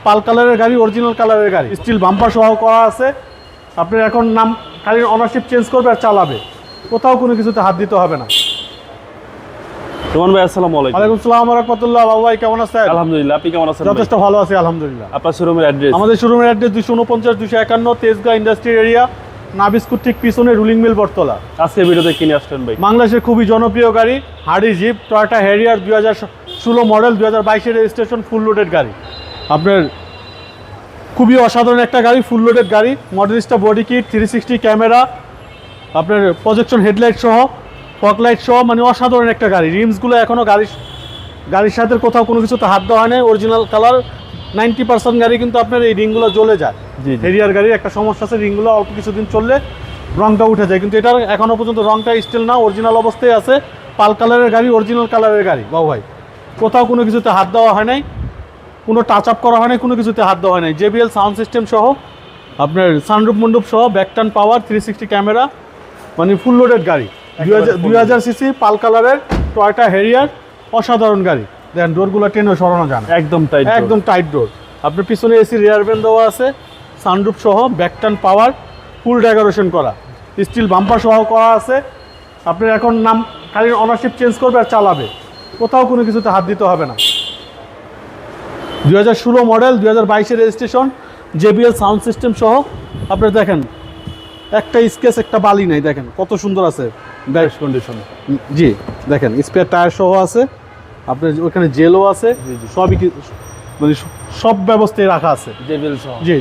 পাল কালারের গাড়ি, অরিজিনাল কালারের গাড়ি, স্টিল বাম্পার সহ করা আছে। আপনি এখন নাম খালি অনারশিপ চেঞ্জ করবে আর চালাবে, কোথাও কোনো কিছুতে হাত দিতে হবে না। রোমান ভাই আসসালামু আলাইকুম। ওয়ালাইকুম আসসালাম ওয়া রাহমাতুল্লাহ। বাবু ভাই কেমন আছেন? আলহামদুলিল্লাহ, আপনি কেমন আছেন? যথেষ্ট ভালো আছি আলহামদুলিল্লাহ। আপনার শোরুমের অ্যাড্রেস? আমাদের শোরুমের অ্যাড্রেস 249 251 তেজগাঁ ইন্ডাস্ট্রিয়াল এরিয়া, নাবিস্কুট ঠিক পিছনে রুলিং মিল বটতলা। আজকে ভিডিওতে কিনে আসলেন ভাই? বাংলাদেশের খুবই জনপ্রিয় গাড়ি hardy jeep Toyota Harrier 2016 model, 2022 registration, full loaded গাড়ি। আপনার খুবই অসাধারণ একটা গাড়ি, ফুল লোডেড গাড়ি, মডেলিস্টা বডি কিট, 360 ক্যামেরা, আপনার প্রজেকশন হেডলাইট সহ, ফগ লাইট সহ, মানে অসাধারণ একটা গাড়ি। রিমসগুলো এখনও গাড়ির সাথে কোথাও কোনো কিছুতে হাত দেওয়া হয় না, অরিজিনাল কালার। 90% গাড়ি কিন্তু আপনার এই রিংগুলো জ্বলে যায়। হেরিয়ার গাড়ির একটা সমস্যা আছে, রিংগুলো অল্প কিছুদিন চললে রংটা উঠে যায়, কিন্তু এটার এখনও পর্যন্ত রংটা স্টিল না, অরিজিনাল অবস্থায় আছে। পাল কালারের গাড়ি, অরিজিনাল কালারের গাড়ি বাবু ভাই, কোথাও কোনো কিছুতে হাত দেওয়া হয় নাই, কোনো টাচ আপ করা হয় নাই, কোনো কিছুতে হাত দেওয়া হয় নাই। JBL সাউন্ড সিস্টেম সহ, আপনার সানরুফ মন্ডপ সহ, ব্যাকটার্ন পাওয়ার, 360 ক্যামেরা, মানে ফুল লোডেড গাড়ি। 2000 সিসি পাল কালারের টয়োটা হ্যারিয়ার, অসাধারণ গাড়ি। দেখেন ডোরগুলো টেনে সরানো যায় না, একদম টাইট ডোর। আপনার পিছনে এসি রিয়ার ভেন দেওয়া আছে, সানরুফ সহ, ব্যাকটার্ন পাওয়ার, ফুল ডেকোরেশন করা, স্টিল বাম্পার সহ করা আছে। আপনি এখন নাম খালি অনারশিপ চেঞ্জ করবে আর চালাবে, কোথাও কোনো কিছুতে হাত দিতে হবে না। 2016 model, 2022 registration, JBL sound system সহ। আপনি দেখেন একটা স্কেচ, একটা বালি নাই, দেখেন কত সুন্দর আছে ব্যাস কন্ডিশন। জি দেখেন স্পেয়ার টায়ার সহ আছে, আপনার ওখানে জেলও আছে, সবই মানে সব ব্যবস্থায় রাখা আছে।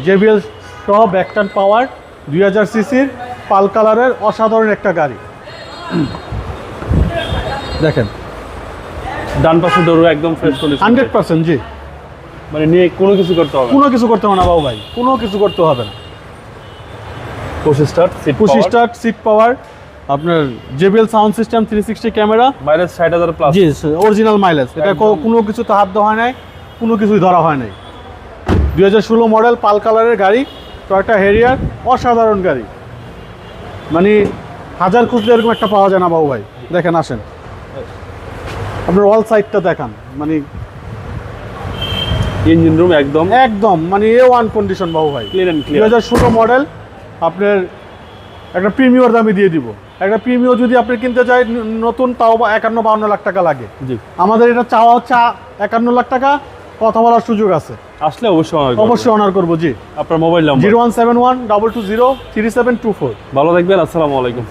JBL সহ, ব্যাকটার্ন পাওয়ার, 2000 সিসির পাল কালারের অসাধারণ একটা গাড়ি। দেখেন ডান পাশে ডোরও একদম ফ্রেশ কন্ডিশন, 100%। জি, মানে নিয়ে কোনো কিছু করতে হবে? কোনো কিছু করতে হবে না বাবু ভাই, কোনো কিছু করতে হবে না। পুশ স্টার্ট, সিট পাওয়ার, আপনার JBL sound system, 360 camera, mileage 60,000 plus. জি অরিজিনাল মাইলেজ। এটা কোনো কিছুতে হাত দেওয়া হয় নাই, কোনো কিছুই ধরা হয় নাই। 2016 মডেল পাল কালারের গাড়ি, টয়োটা হ্যারিয়ার, অসাধারণ গাড়ি। মানে হাজার খুঁজলে এরকম একটা পাওয়া যায় না বাবু ভাই। দেখেন আসেন, আপনার অল সাইডটা দেখান, মানে ইঞ্জিন রুম একদম মানে A1 কন্ডিশন বাবু ভাই, ক্লিয়ার এন্ড ক্লিয়ার। 2016 মডেল। আপনার একটা প্রিমিয়র দামে দিয়ে দিব। একটা প্রিমিয়র যদি আপনি কিনতে চাই নতুন, তাও 51-52 লাখ টাকা লাগে। জি, আমাদের এটা চাওয়া হচ্ছে 51 লাখ টাকা, কথা বলার সুযোগ আছে, আসলে অবশ্যই অনার করবো। জি, আপনার মোবাইল নাম্বার? 0171 220 3724। ভালো থাকবেন, আসসালামু আলাইকুম।